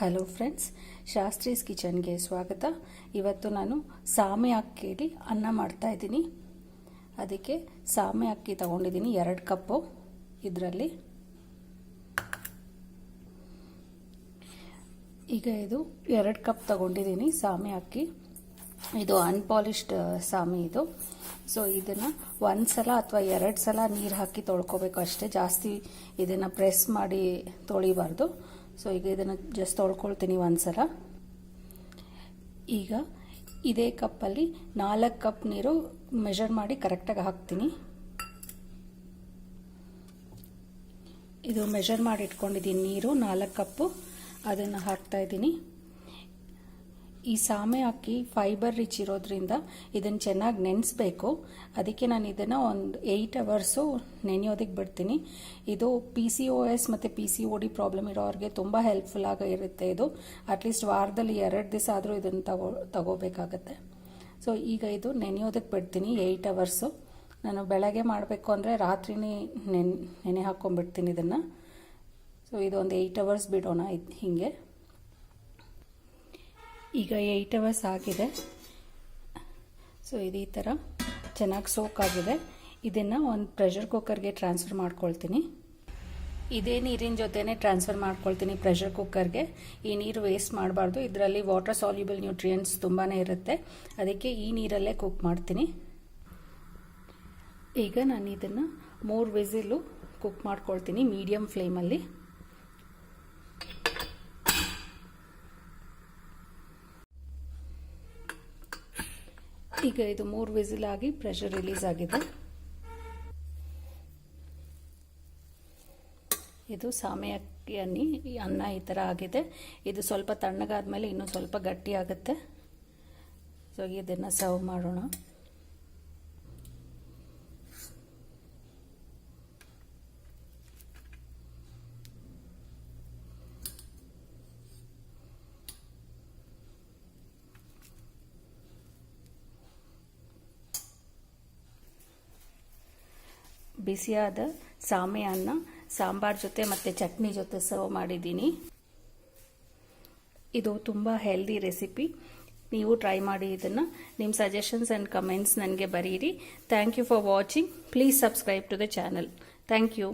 Hello friends, Shastri's ಕಿಚನ್ಗೆ ಸ್ವಾಗತ. ಇವತ್ತು ನಾನು ಸಾಮೆ ಅಕ್ಕಿಯಲ್ಲಿ ಅನ್ನ ಮಾಡ್ತಾ ಇದ್ದೀನಿ. ಅದಕ್ಕೆ ಸಾಮೆ ಅಕ್ಕಿ ತಗೊಂಡಿದ್ದೀನಿ 2 ಕಪ್ಪು. ಇದರಲ್ಲಿ ಈಗ ಇದು 2 ಕಪ್ ತಗೊಂಡಿದ್ದೀನಿ ಸಾಮೆ ಅಕ್ಕಿ. ಇದು ಅನ್ಪಾಲಿಶ್ಡ್ ಸಾಮೆ ಇದು. ಸೊ ಇದನ್ನು 1 ಸಲ ಅಥವಾ 2 ಸಲ ನೀರು ಹಾಕಿ ತೊಳ್ಕೊಬೇಕು ಅಷ್ಟೇ. ಜಾಸ್ತಿ ಇದನ್ನು ಪ್ರೆಸ್ ಮಾಡಿ ತೊಳಿಬಾರ್ದು. ಸೊ ಈಗ ಇದನ್ನು ಜಸ್ಟ್ ತೊಳ್ಕೊಳ್ತೀನಿ 1 ಸಲ. ಈಗ ಇದೇ ಕಪ್ಪಲ್ಲಿ 4 ಕಪ್ ನೀರು ಮೆಜರ್ ಮಾಡಿ ಕರೆಕ್ಟಾಗಿ ಹಾಕ್ತೀನಿ. ಇದು ಮೆಜರ್ ಮಾಡಿ ಇಟ್ಕೊಂಡಿದ್ದೀನಿ ನೀರು 4 ಕಪ್ಪು, ಅದನ್ನು ಹಾಕ್ತಾ ಇದ್ದೀನಿ. ಈ ಸಾಮೆ ಅಕ್ಕಿ ಫೈಬರ್ ರಿಚ್ ಇರೋದ್ರಿಂದ ಇದನ್ನು ಚೆನ್ನಾಗಿ ನೆನೆಸಬೇಕು. ಅದಕ್ಕೆ ನಾನು ಇದನ್ನು ಒಂದು 8 ಅವರ್ಸು ನೆನೆಯೋದಕ್ಕೆ ಬಿಡ್ತೀನಿ. ಇದು PCOS ಮತ್ತು PCOD ಪ್ರಾಬ್ಲಮ್ ಇರೋರಿಗೆ ತುಂಬ ಹೆಲ್ಪ್ಫುಲ್ ಆಗಿರುತ್ತೆ. ಇದು ಅಟ್ಲೀಸ್ಟ್ ವಾರದಲ್ಲಿ 2 ದಿವಸ ಆದರೂ ಇದನ್ನು ತಗೋಬೇಕಾಗತ್ತೆ. ಸೊ ಈಗ ಇದು ನೆನೆಯೋದಕ್ಕೆ ಬಿಡ್ತೀನಿ 8 ಅವರ್ಸು. ನಾನು ಬೆಳಗ್ಗೆ ಮಾಡಬೇಕು ಅಂದರೆ ರಾತ್ರಿನೇ ನೆನೆ ಹಾಕ್ಕೊಂಡ್ಬಿಡ್ತೀನಿ ಇದನ್ನು. ಸೊ ಇದೊಂದು 8 ಅವರ್ಸ್ ಬಿಡೋಣ ಹೀಗೆ. ಈಗ 8 ಅವರ್ಸ್ ಆಗಿದೆ. ಸೊ ಇದು ಈ ಥರ ಚೆನ್ನಾಗಿ ಸೋಕ್ ಆಗಿದೆ. ಇದನ್ನು ಒಂದು ಪ್ರೆಷರ್ ಕುಕ್ಕರ್ಗೆ ಟ್ರಾನ್ಸ್ಫರ್ ಮಾಡ್ಕೊಳ್ತೀನಿ. ಇದೇ ನೀರಿನ ಜೊತೆನೇ ಟ್ರಾನ್ಸ್ಫರ್ ಮಾಡ್ಕೊಳ್ತೀನಿ ಪ್ರೆಷರ್ ಕುಕ್ಕರ್ಗೆ. ಈ ನೀರು ವೇಸ್ಟ್ ಮಾಡಬಾರ್ದು. ಇದರಲ್ಲಿ ವಾಟರ್ ಸಾಲ್ಯುಬಲ್ ನ್ಯೂಟ್ರಿಯೆಂಟ್ಸ್ ತುಂಬಾ ಇರುತ್ತೆ. ಅದಕ್ಕೆ ಈ ನೀರಲ್ಲೇ ಕುಕ್ ಮಾಡ್ತೀನಿ. ಈಗ ನಾನು ಇದನ್ನು 3 ವಿಸಿಲು ಕುಕ್ ಮಾಡ್ಕೊಳ್ತೀನಿ ಮೀಡಿಯಮ್ ಫ್ಲೇಮಲ್ಲಿ. ಈಗ ಇದು 3 ವಿಸಿಲ್ ಆಗಿ ಪ್ರೆಷರ್ ರಿಲೀಸ್ ಆಗಿದೆ. ಇದು ಸಾಮೆ ಅಕ್ಕಿ ಅನ್ನ ಈ ಥರ ಆಗಿದೆ. ಇದು ಸ್ವಲ್ಪ ತಣ್ಣಗಾದ್ಮೇಲೆ ಇನ್ನೂ ಸ್ವಲ್ಪ ಗಟ್ಟಿ ಆಗುತ್ತೆ. ಸೊ ಇದನ್ನು ಸರ್ವ್ ಮಾಡೋಣ. ಬಿಸಿಯಾದ ಸಾಮೆ ಅನ್ನ ಸಾಂಬಾರ್ ಜೊತೆ ಮತ್ತು ಚಟ್ನಿ ಜೊತೆ ಸರ್ವ್ ಮಾಡಿದ್ದೀನಿ. ಇದು ತುಂಬ ಹೆಲ್ದಿ ರೆಸಿಪಿ. ನೀವು ಟ್ರೈ ಮಾಡಿ ಇದನ್ನು. ನಿಮ್ಮ ಸಜೆಷನ್ಸ್ ಆ್ಯಂಡ್ ಕಮೆಂಟ್ಸ್ ನನಗೆ ಬರೀರಿ. Thank you for watching. Please subscribe to the channel. Thank you.